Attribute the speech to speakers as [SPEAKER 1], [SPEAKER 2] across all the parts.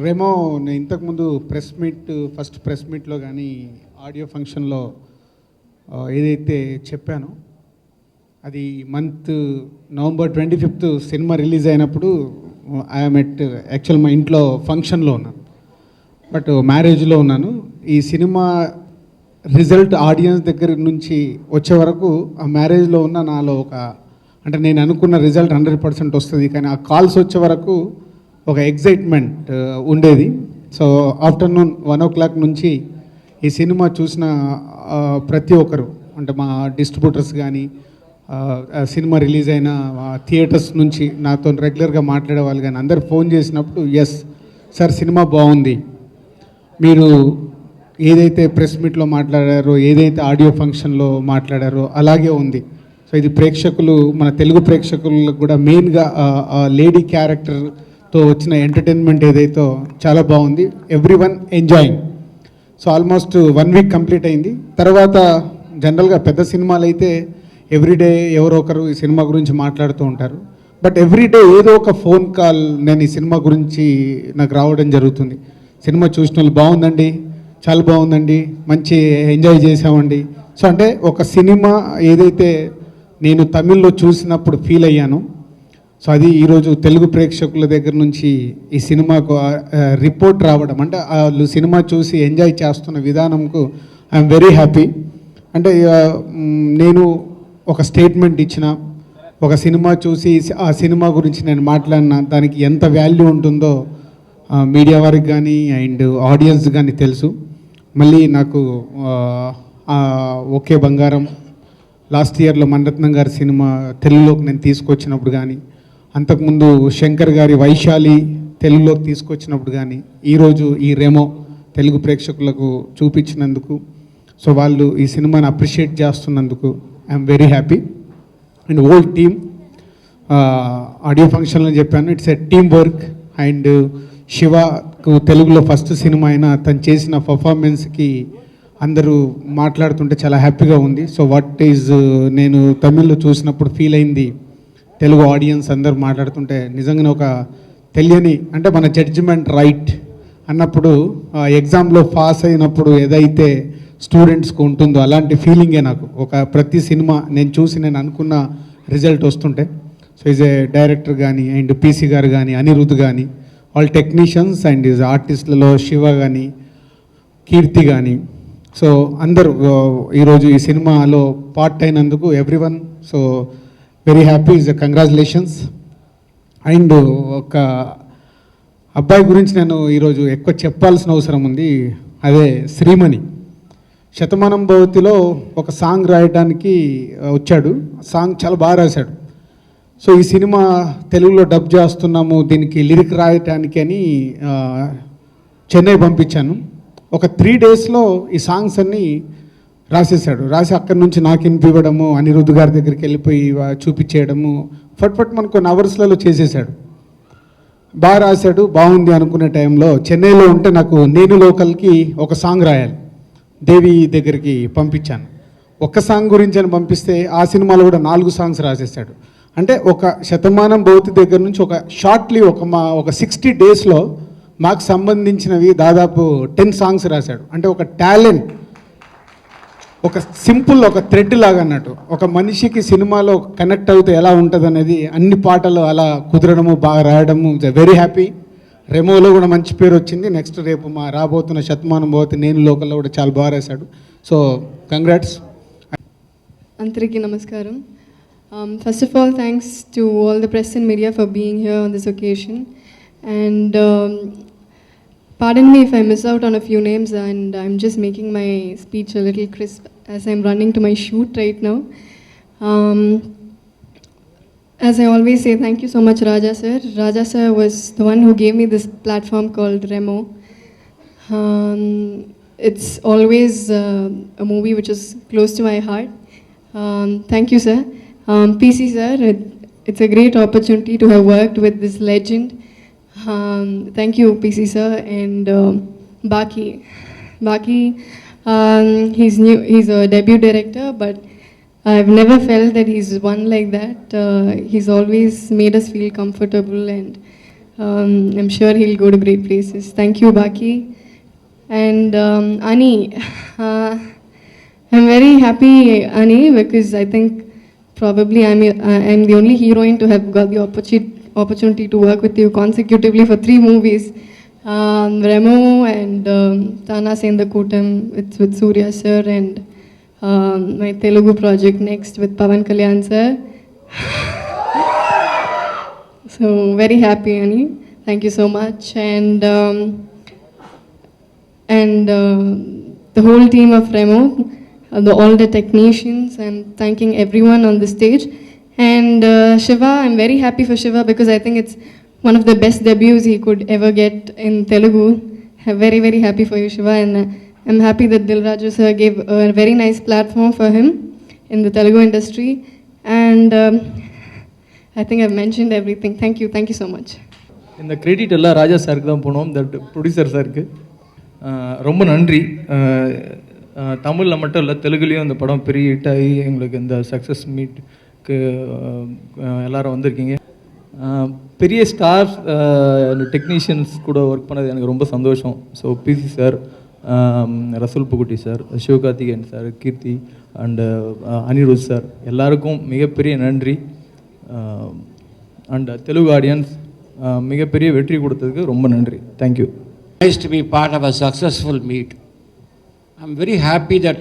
[SPEAKER 1] రెమో నేను ఇంతకుముందు first press మీట్లో కానీ ఆడియో ఫంక్షన్లో ఏదైతే చెప్పానో అది month November 25th cinema release అయినప్పుడు ఐఎమ్ యాక్చువల్ మా ఇంట్లో ఫంక్షన్లో ఉన్నాను, బట్ మ్యారేజ్లో ఉన్నాను. ఈ సినిమా రిజల్ట్ ఆడియన్స్ దగ్గర నుంచి వచ్చే వరకు ఆ మ్యారేజ్లో ఉన్న నాలో అంటే నేను అనుకున్న రిజల్ట్ 100% వస్తుంది, కానీ ఆ కాల్స్ వచ్చే వరకు ఒక ఎగ్జైట్మెంట్ ఉండేది. సో ఆఫ్టర్నూన్ 1 o'clock నుంచి ఈ సినిమా చూసిన ప్రతి ఒక్కరు, అంటే మా డిస్ట్రిబ్యూటర్స్ కానీ సినిమా రిలీజ్ అయిన థియేటర్స్ నుంచి నాతో రెగ్యులర్గా మాట్లాడే వాళ్ళు కానీ అందరు ఫోన్ చేసినప్పుడు, ఎస్ సార్ సినిమా బాగుంది, మీరు ఏదైతే ప్రెస్ మీట్లో మాట్లాడారో ఏదైతే ఆడియో ఫంక్షన్లో మాట్లాడారో అలాగే ఉంది. సో ఇది ప్రేక్షకులు, మన తెలుగు ప్రేక్షకులకు కూడా మెయిన్గా లేడీ క్యారెక్టర్తో వచ్చిన ఎంటర్టైన్మెంట్ ఏదైతే చాలా బాగుంది. Everyone enjoying. So almost 1 week complete అయింది. తర్వాత జనరల్గా పెద్ద సినిమాలు అయితే ఎవ్రీడే ఎవరో ఒకరు ఈ సినిమా గురించి మాట్లాడుతూ ఉంటారు, బట్ ఎవ్రీడే ఏదో ఒక ఫోన్ కాల్ నేను ఈ సినిమా గురించి నాకు రావడం జరుగుతుంది. సినిమా చూసిన వాళ్ళు బాగుందండి, చాలా బాగుందండి, మంచి ఎంజాయ్ చేసామండి. సో అంటే ఒక సినిమా ఏదైతే నేను తమిళ్లో చూసినప్పుడు ఫీల్ అయ్యాను, సో అది ఈరోజు తెలుగు ప్రేక్షకుల దగ్గర నుంచి ఈ సినిమాకు రిపోర్ట్ రావడం, అంటే వాళ్ళు సినిమా చూసి ఎంజాయ్ చేస్తున్న విధానంకు ఐఎమ్ వెరీ హ్యాపీ. అంటే నేను ఒక స్టేట్మెంట్ ఇచ్చిన, ఒక సినిమా చూసి ఆ సినిమా గురించి నేను మాట్లాడిన దానికి ఎంత వాల్యూ ఉంటుందో మీడియా వారికి కానీ అండ్ ఆడియన్స్ కానీ తెలుసు. మళ్ళీ నాకు ఓకే బంగారం లాస్ట్ ఇయర్లో మణిరత్నం గారి సినిమా తెలుగులోకి నేను తీసుకొచ్చినప్పుడు కానీ, అంతకుముందు శంకర్ గారి వైశాలి తెలుగులోకి తీసుకొచ్చినప్పుడు కానీ, ఈరోజు ఈ రెమో తెలుగు ప్రేక్షకులకు చూపించినందుకు, సో వాళ్ళు ఈ సినిమాని అప్రిషియేట్ చేస్తున్నందుకు I'm very happy. And whole team, audio ఫంక్షన్లో చెప్పాను, it's a team work. And శివకు తెలుగులో ఫస్ట్ సినిమా అయినా తను చేసిన పర్ఫార్మెన్స్కి అందరూ మాట్లాడుతుంటే చాలా హ్యాపీగా ఉంది. సో వాట్ ఈజ్ నేను తమిళ్లో చూసినప్పుడు ఫీల్ అయింది, తెలుగు ఆడియన్స్ అందరూ మాట్లాడుతుంటే నిజంగానే ఒక తెలియని, అంటే మన జడ్జిమెంట్ రైట్ అన్నప్పుడు ఎగ్జామ్లో పాస్ అయినప్పుడు ఏదైతే స్టూడెంట్స్కి ఉంటుందో అలాంటి ఫీలింగే నాకు ప్రతి సినిమా నేను చూసి నేను అనుకున్న రిజల్ట్ వస్తుంటే. సో ఈజ్ ఏ డైరెక్టర్ కానీ అండ్ పీసీ గారు కానీ అనిరుద్ధ్ కానీ ఆల్ టెక్నీషియన్స్ అండ్ ఈజ్ ఆర్టిస్టులలో శివ కానీ కీర్తి కానీ, సో అందరూ ఈరోజు ఈ సినిమాలో పార్ట్ అయినందుకు everyone so very happy. Is congratulations. And ఒక అబ్బాయి గురించి నేను ఈరోజు ఎక్కువ చెప్పాల్సిన అవసరం ఉంది, అదే శ్రీమణి. శతమానం భవతిలో ఒక సాంగ్ రాయడానికి వచ్చాడు, సాంగ్ చాలా బాగా రాశాడు. సో ఈ సినిమా తెలుగులో డబ్ చేస్తున్నాము, దీనికి లిరిక్ రాయటానికి అని చెన్నై పంపించాను. ఒక 3 daysలో ఈ సాంగ్స్ అన్నీ రాసేసాడు. రాసి అక్కడి నుంచి నాకు వినిపించడము, అనిరుద్ధ్ గారి దగ్గరికి వెళ్ళిపోయి చూపించేయడము, ఫట్ మనకు కొన్ని అవర్స్లలో చేసేసాడు. బాగా రాశాడు, బాగుంది అనుకునే టైంలో చెన్నైలో ఉంటే నాకు నేను లోకల్కి ఒక సాంగ్ రాయాలి, దేవి దగ్గరికి పంపించాను. ఒక్క సాంగ్ గురించి అని పంపిస్తే ఆ సినిమాలో కూడా 4 songs రాసేసాడు. అంటే ఒక శతమానం భవతి దగ్గర నుంచి ఒక షార్ట్లీ ఒక 60 daysలో మాకు సంబంధించినవి దాదాపు 10 songs రాశాడు. అంటే ఒక టాలెంట్, ఒక సింపుల్ ఒక థ్రెడ్ లాగా అన్నట్టు, ఒక మనిషికి సినిమాలో కనెక్ట్ అవుతే ఎలా ఉంటుంది అనేది అన్ని పాటలు అలా కుదరడము, బాగా రాయడము. Very happy. రెమోలో కూడా మంచి పేరు వచ్చింది. నెక్స్ట్ రేపు మా రాబోతున్న శతమానం భవతి నేను లోకల్లో కూడా చాలా బాగా రాశాడు. So congrats.
[SPEAKER 2] అందరికీ నమస్కారం. First of all, thanks to all the press and media for being here on this occasion. And pardon me if I miss out on a few names, and I'm just making my speech a little crisp as I'm running to my shoot right now. As I always say, thank you so much, Raja sir. Raja sir was the one who gave me this platform called Remo. It's always a movie which is close to my heart. Thank you, sir. PC sir, it's a great opportunity to have worked with this legend. Thank you, PC sir. And Baki, he's a debut director, but I've never felt that he's one like that. He's always made us feel comfortable, and I'm sure he'll go to great places. Thank you, Baki. And Ani, I'm very happy, Ani, because I think probably I'm the only heroine to have got the opportunity to work with you consecutively for 3 movies. Remo and Tana Sendakootam with Surya sir, and my Telugu project next with Pavan Kalyan sir. So very happy, Ani. Thank you so much. And the whole team of Remo, all the technicians, and thanking everyone on the stage. And Shiva, I'm very happy for Shiva because I think it's one of the best debuts he could ever get in Telugu. I'm very, very happy for you, Shiva. And I'm happy that Dil Raju sir gave a very nice platform for him in the Telugu industry. And I think I've mentioned everything. Thank you so much.
[SPEAKER 3] இந்த credit எல்லாம் ராஜா சாருக்கு தான் போனோம், that producer சாருக்கு. ரொம்ப நன்றி. தமிழில் மட்டும் இல்லை, தெலுங்குலேயும் இந்த படம் பெரிய ஹிட் ஆகி எங்களுக்கு இந்த சக்ஸஸ் மீட்டுக்கு எல்லோரும் வந்திருக்கீங்க. பெரிய ஸ்டார்ஸ் டெக்னீஷியன்ஸ் கூட ஒர்க் பண்ணது எனக்கு ரொம்ப சந்தோஷம். So PC sir, Rasool Pookutty sir, Sivakarthikeyan sir, Keerthy and Anirudh sir, எல்லாருக்கும் மிகப்பெரிய நன்றி. அண்ட் தெலுங்கு ஆடியன்ஸ் மிகப்பெரிய வெற்றி கொடுத்ததுக்கு ரொம்ப நன்றி. Thank you.
[SPEAKER 4] Nice to be part of a successful meet. I'm very happy that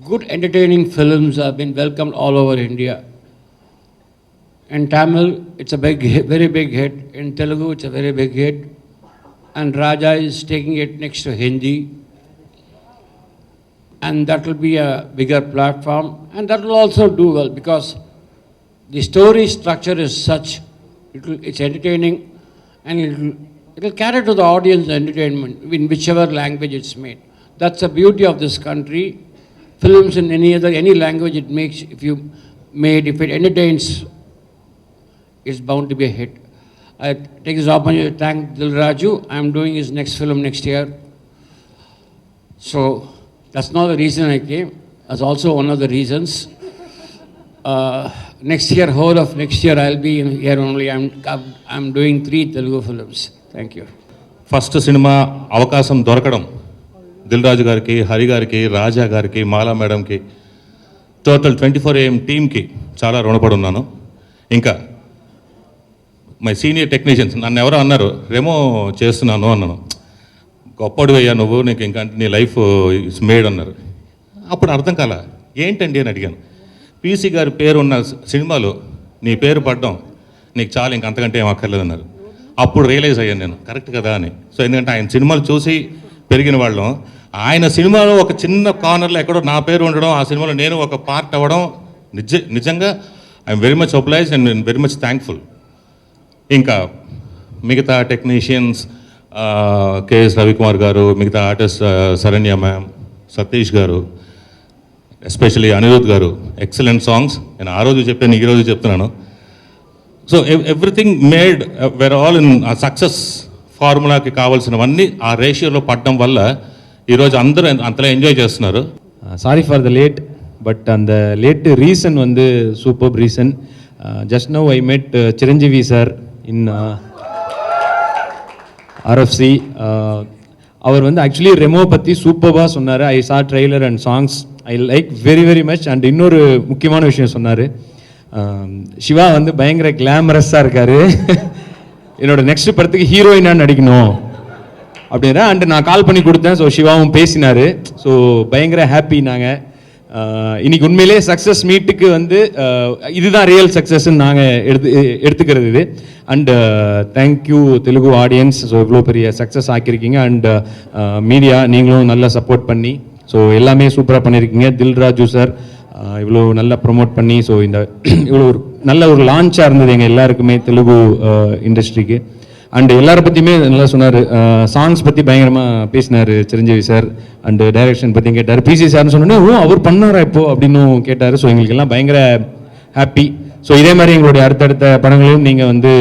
[SPEAKER 4] good entertaining films have been welcomed all over India. In Tamil, it's a big hit, very big hit. In Telugu, it's a very big hit. And Raja is taking it next to Hindi. And that will be a bigger platform. And that will also do well because the story structure is such, it's entertaining, and it will carry to the audience entertainment in whichever language it's made. That's the beauty of this country. Films in any language it makes, if it entertains, it's bound to be a hit. I take this opportunity to thank Dil Raju. I'm doing his next film next year. So that's not the reason I came. That's also one of the reasons. Next year, whole of next year, I'll be in here only. I'm doing 3 Telugu films. Thank you.
[SPEAKER 5] First cinema అవకాశం దొరకడం దిల్ రాజు గారికి, హరి గారికి, రాజా గారికి, మాలా మేడంకి, total 24AM టీమ్కి చాలా రుణపడి ఉన్నాను. ఇంకా మై సీనియర్ టెక్నీషియన్స్ నన్ను ఎవరో అన్నారు, రెమో చేస్తున్నాను అన్నాను. గొప్పడు అయ్యా నువ్వు, నీకు ఇంకా నీ లైఫ్ ఇస్ మేడ్ అన్నారు. అప్పుడు అర్థం కాల, ఏంటండి అని అడిగాను. పీసీ గారి పేరు ఉన్న సినిమాలో నీ పేరు పడ్డం నీకు చాలా, ఇంక అంతకంటే ఏం అక్కర్లేదన్నారు. అప్పుడు రియలైజ్ అయ్యాను నేను, కరెక్ట్ కదా అని. సో ఎందుకంటే ఆయన సినిమాలు చూసి పెరిగిన వాళ్ళం, ఆయన సినిమాలో ఒక చిన్న కార్నర్లో ఎక్కడో నా పేరు ఉండడం, ఆ సినిమాలో నేను ఒక పార్ట్ అవ్వడం నిజంగా I'm very much obliged and very much thankful. ఇంకా మిగతా టెక్నీషియన్స్, కేఎస్ రవికుమార్ గారు, మిగతా ఆర్టిస్ట్ శరణ్య మ్యామ్, సతీష్ గారు, ఎస్పెషలీ అనిరుద్ గారు, ఎక్సలెంట్ సాంగ్స్. నేను ఆ రోజు చెప్పాను, ఈ రోజు చెప్తున్నాను. So everything made where all in ఆ సక్సెస్ ఫార్ములాకి కావాల్సినవన్నీ ఆ రేషియోలో పడడం వల్ల ఈరోజు అందరూ అంతలా ఎంజాయ్ చేస్తున్నారు.
[SPEAKER 6] Sorry for the late, but அந்த லேட்டு ரீசன் வந்து super reason. Just now I மெட் சிரஞ்சீவி சார் இன் ஆர்எஃப்சி. அவர் வந்து ஆக்சுவலி ரெமோ பற்றி சூப்பராக சொன்னார். ஐ சா trailer and songs, I like very very much. And இன்னொரு முக்கியமான விஷயம் சொன்னார், சிவா வந்து பயங்கர கிளாமரஸாக இருக்கார், என்னோட நெக்ஸ்ட் படத்துக்கு ஹீரோயினாக நடிக்கணும் அப்படின்னா. அண்ட் நான் கால் பண்ணி கொடுத்தேன். ஸோ சிவாவும் பேசினார். ஸோ பயங்கர ஹாப்பி. நாங்கள் இன்னைக்கு உண்மையிலே சக்ஸஸ் மீட்டுக்கு வந்து இதுதான் ரியல் சக்ஸஸ்ன்னு நாங்கள் எடுத்துக்கிறது இது. And thank you Telugu audience. So இவ்வளோ பெரிய சக்ஸஸ் ஆக்கியிருக்கீங்க. அண்ட் மீடியா நீங்களும் நல்லா சப்போர்ட் பண்ணி, ஸோ எல்லாமே சூப்பராக பண்ணியிருக்கீங்க. தில் ராஜு சார் இவ்வளோ நல்லா ப்ரொமோட் பண்ணி, ஸோ இந்த இவ்வளோ ஒரு நல்ல ஒரு லான்ச்சாக இருந்தது எங்கள் எல்லாருக்குமே தெலுங்கு இண்டஸ்ட்ரிக்கு. அண்ட் எல்லாரை பற்றியுமே நல்லா சொன்னார். சாங்ஸ் பற்றி பயங்கரமாக பேசினார் சிரஞ்சீவி சார். அண்டு டைரக்ஷன் பற்றி கேட்டார். பிசி சார்னு சொன்னோன்னே, ஓ அவர் பண்ணாரா இப்போ அப்படின்னு கேட்டார். ஸோ எங்களுக்கு எல்லாம் பயங்கர ஹாப்பி. ஸோ இதே மாதிரி எங்களுடைய அடுத்தடுத்த படங்களையும் நீங்கள் வந்து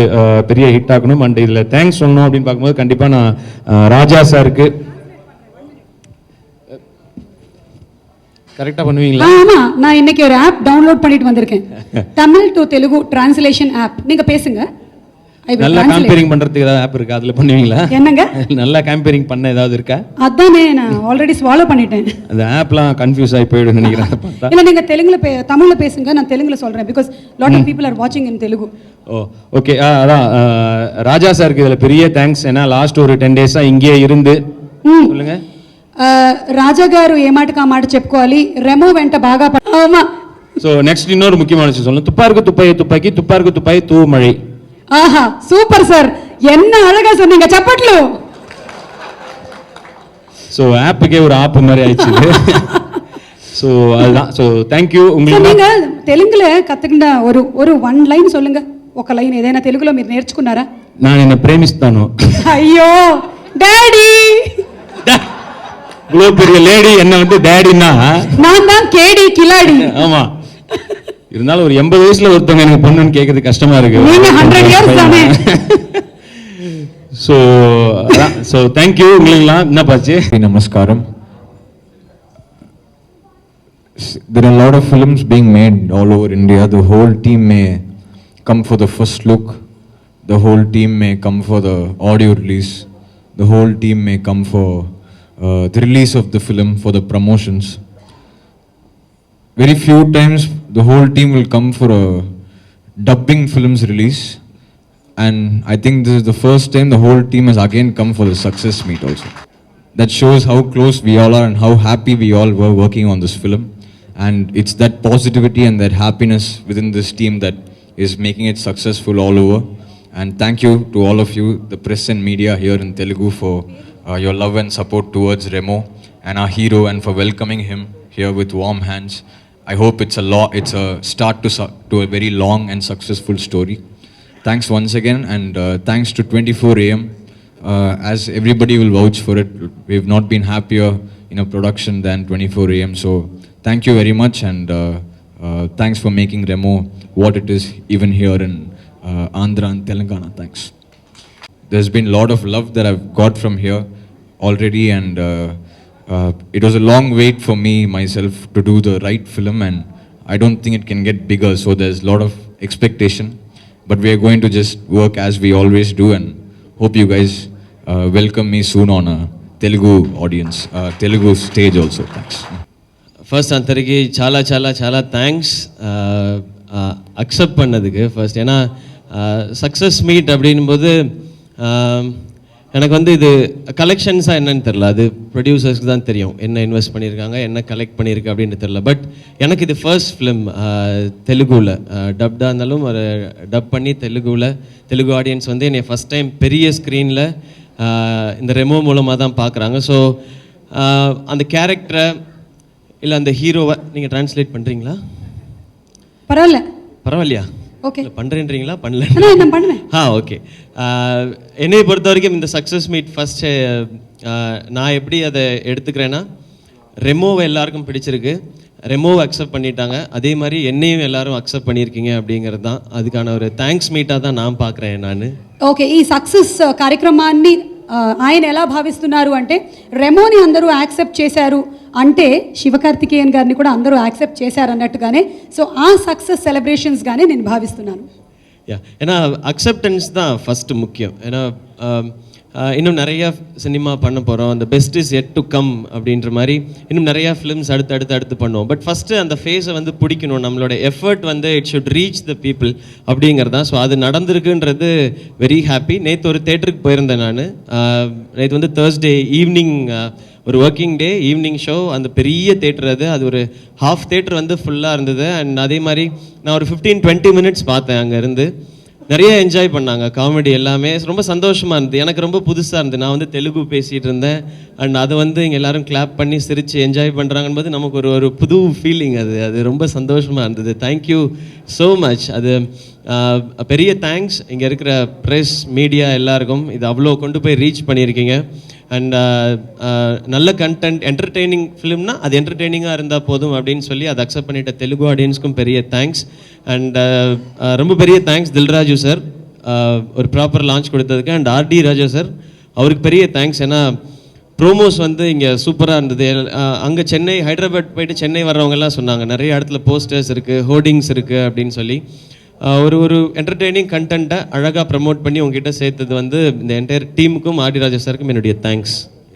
[SPEAKER 6] பெரிய ஹிட் ஆக்கணும். அண்ட் இதில் தேங்க்ஸ் சொல்லணும் அப்படின்னு பார்க்கும்போது கண்டிப்பாக நான் ராஜா சாருக்கு. கரெக்டாக பண்ணுவீங்களா?
[SPEAKER 7] ஆமா, நான் இன்னைக்கு ஒரு ஆப் டவுன்லோட் பண்ணிட்டு வந்திருக்கேன், Tamil to Telugu translation app. நீங்க பேசுங்க, I will
[SPEAKER 6] நல்லா
[SPEAKER 7] translate.
[SPEAKER 6] காம்பேரிங் பண்றதுக்கு ஏதாவது ஆப் இருக்கா, அதுல பண்ணுவீங்களா?
[SPEAKER 7] என்னங்க?
[SPEAKER 6] நல்லா காம்பேரிங் பண்ண ஏதாவது இருக்கா?
[SPEAKER 7] அதானே நான் ஆல்ரெடி ஸ்வாலோ பண்ணிட்டேன்.
[SPEAKER 6] அந்த ஆப்லாம் கன்ஃபியூஸ் ஆகி போயிடும் நினைக்கிறேன் அதை பார்த்தா.
[SPEAKER 7] இல்ல நீங்க தமிழ்ல பேசுங்க, நான் தெலுங்குல சொல்றேன் because lot of people are வாட்சிங் இன் தெலுங்கு.
[SPEAKER 6] O okay. அதான் ராஜா சாருக்கு இதில் பெரிய தேங்க்ஸ். ஏன்னா லாஸ்ட் ஒரு 10 days இங்கே இருந்து சொல்லுங்க.
[SPEAKER 7] రాజా గారు ఏ మాటకు ఆ మాట చెప్పుకోవాలి, రెమో వెంట బాగా ஆமா.
[SPEAKER 6] ஸோ நெக்ஸ்ட் இன்னொரு முக்கியமான விஷயம் சொல்லணும். துப்பாருக்கு துப்பாய் துப்பாக்கி, துப்பாருக்கு துப்பாய் தூ மழை.
[SPEAKER 7] ஆஹா சூப்பர் சார், என்ன அழகா சொன்னீங்க, சப்பட்லு.
[SPEAKER 6] ஸோ ஆப்புக்கே ஒரு ஆப் மாதிரி ஆயிடுச்சு. ஸோ அதுதான். ஸோ தேங்க்யூ உங்களுக்கு.
[SPEAKER 7] நீங்க తెలుగుல కత్తుకున్న ஒரு ஒன் லைன் சொல்லுங்க, ఒక లైన్ ఏదైనా తెలుగులో మీరు నేర్చుకున్నారా?
[SPEAKER 6] நான் என்ன பிரேமிஸ்தானோ.
[SPEAKER 7] ஐயோ டாடி,
[SPEAKER 6] இவ்வளோ பெரிய லேடி என்ன வந்து டேடின்னா
[SPEAKER 7] நான் தான் கேடி கிலாடி.
[SPEAKER 6] ஆமா, இருந்தாலும் ஒரு 80 வயசுல ஒருத்தவங்க எனக்கு பொண்ணுன்னு கேட்கறது கஷ்டமா இருக்கு.
[SPEAKER 7] நீங்க 100 years தானே.
[SPEAKER 6] ஸோ தேங்க்யூ உங்களுக்குலாம். என்ன பாச்சு?
[SPEAKER 8] Namaskaram. There are a lot of films being made all over India. The whole team may come for the first look. The whole team may come for the audio release. The whole team may come for the release of the film, for the promotions. Very few times the whole team will come for a dubbing film's release. And I think this is the first time the whole team has again come for the success meet also. That shows how close we all are and how happy we all were working on this film. And it's that positivity and that happiness within this team that is making it successful all over. And thank you to all of you, the press and media here in Telugu, for your love and support towards Remo and our hero, and for welcoming him here with warm hands. I hope it's a start to a very long and successful story. Thanks once again, and thanks to 24 AM. As everybody will vouch for it, we've not been happier in a production than 24 AM. So thank you very much, and thanks for making Remo what it is even here in Andhra and Telangana. Thanks. There's been a lot of love that I've got from here already, and it was a long wait for me myself to do the right film, and I don't think it can get bigger, so there's a lot of expectation, but we are going to just work as we always do, and hope you guys welcome me soon on a Telugu audience, Telugu stage also. Thanks.
[SPEAKER 9] First అందరికీ చాలా చాలా చాలా thanks accept பண்ணதுக்கு first. ஏன்னா success meet அப்படின்போது எனக்கு வந்து இது கலெக்ஷன்ஸாக என்னன்னு தெரில, அது ப்ரொடியூசர்ஸ்க்கு தான் தெரியும் என்ன இன்வெஸ்ட் பண்ணியிருக்காங்க, என்ன கலெக்ட் பண்ணியிருக்கு அப்படின்னு தெரில. பட் எனக்கு இது ஃபர்ஸ்ட் ஃபிலிம் தெலுங்குவில், டப்டாக இருந்தாலும் ஒரு டப் பண்ணி தெலுங்கு ஆடியன்ஸ் வந்து என்னை ஃபஸ்ட் டைம் பெரிய ஸ்க்ரீனில் இந்த ரெமோ மூலமாக தான் பார்க்குறாங்க. ஸோ அந்த கேரக்டரை இல்லை அந்த ஹீரோவை நீங்கள் ட்ரான்ஸ்லேட் பண்ணுறீங்களா? பரவாயில்லையா? ஓகே பண்ணுறேன்றீங்களா? பண்ணல. ஓகே. என்னை பொறுத்த வரைக்கும் இந்த சக்ஸஸ் மீட் ஃபஸ்ட்டு நான் எப்படி அதை எடுத்துக்கிறேன்னா, ரெமோவை எல்லாருக்கும் பிடிச்சிருக்கு, ரெமோவை அக்செப்ட் பண்ணிட்டாங்க, அதே மாதிரி என்னையும் எல்லாரும் அக்செப்ட் பண்ணியிருக்கீங்க அப்படிங்கிறது தான் அதுக்கான ஒரு தேங்க்ஸ் மீட்டாக தான் நான் பார்க்குறேன் நான்.
[SPEAKER 7] ఓకే, ఈ సక్సెస్ కార్యక్రమాన్ని ఆయన ఎలా భావిస్తున్నారు అంటే, రెమోని అందరూ యాక్సెప్ట్ చేశారు అంటే శివకార్తికేయన్ గారిని కూడా అందరూ యాక్సెప్ట్ చేశారు అన్నట్టుగానే, సో ఆ సక్సెస్ సెలబ్రేషన్స్గానే నేను భావిస్తున్నాను.
[SPEAKER 9] ஏன்னா அக்செப்டன்ஸ் தான் ஃபஸ்ட்டு முக்கியம். ஏன்னா இன்னும் நிறையா சினிமா பண்ண போகிறோம், அந்த best is yet to come அப்படின்ற மாதிரி இன்னும் நிறையா ஃபிலிம்ஸ் அடுத்து பண்ணுவோம். பட் ஃபஸ்ட்டு அந்த ஃபேஸை வந்து பிடிக்கணும், நம்மளோட எஃபர்ட் வந்து it should reach the people அப்படிங்கிறதான். ஸோ அது நடந்திருக்குன்றது வெரி ஹாப்பி. நேற்று ஒரு தேட்டருக்கு போயிருந்தேன் நான். நேற்று வந்து தேர்ஸ்டே ஈவினிங் ஒரு ஒர்க்கிங் டே ஈவினிங் ஷோ, அந்த பெரிய தேட்டர் அது ஒரு ஹாஃப் தேட்டர் வந்து ஃபுல்லாக இருந்தது. அண்ட் அதே மாதிரி நான் ஒரு 15-20 மினிட்ஸ் பார்த்தேன். அங்கே இருந்து நிறைய என்ஜாய் பண்ணாங்க, காமெடி எல்லாமே ரொம்ப சந்தோஷமாக இருந்தது. எனக்கு ரொம்ப புதுசாக இருந்தது. நான் வந்து தெலுங்கு பேசிகிட்டு இருந்தேன், அண்ட் அதை வந்து இங்கே எல்லோரும் கிளாப் பண்ணி சிரித்து என்ஜாய் பண்ணுறாங்கன்னு நமக்கு ஒரு புது ஃபீலிங். அது ரொம்ப சந்தோஷமாக இருந்தது. Thank you so much. அது பெரிய தேங்க்ஸ் இங்கே இருக்கிற ப்ரெஸ் மீடியா எல்லாருக்கும். இது அவ்வளோ கொண்டு போய் ரீச் பண்ணியிருக்கீங்க. அண்ட் நல்ல கண்டென்ட், என்டர்டெய்னிங் ஃபிலிம்னா அது என்டர்டெய்னிங்காக இருந்தால் போதும் அப்படின்னு சொல்லி அதை அக்செப்ட் பண்ணிட்ட தெலுங்கு ஆடியன்ஸ்க்கும் பெரிய தேங்க்ஸ். அண்ட் ரொம்ப பெரிய தேங்க்ஸ் தில்ராஜு சார், ஒரு ப்ராப்பர் லான்ச் கொடுத்ததுக்கு. அண்ட் ஆர்டி ராஜா சார், அவருக்கு பெரிய தேங்க்ஸ். ஏன்னா ப்ரோமோஸ் வந்து இங்கே சூப்பராக இருந்தது. அங்கே ஹைதராபாத் போயிட்டு சென்னை வர்றவங்கெல்லாம் சொன்னாங்க நிறைய இடத்துல போஸ்டர்ஸ் இருக்குது, ஹோர்டிங்ஸ் இருக்குது அப்படின்னு சொல்லி. ஒரு என்டர்டெய்னிங் கண்டென்ட்டை அழகாக ப்ரமோட் பண்ணி உங்ககிட்ட சேர்த்தது வந்து இந்த என்டையர் டீமுக்கும் ஆர்டி ராஜா சாருக்கும் என்னுடைய தேங்க்ஸ்.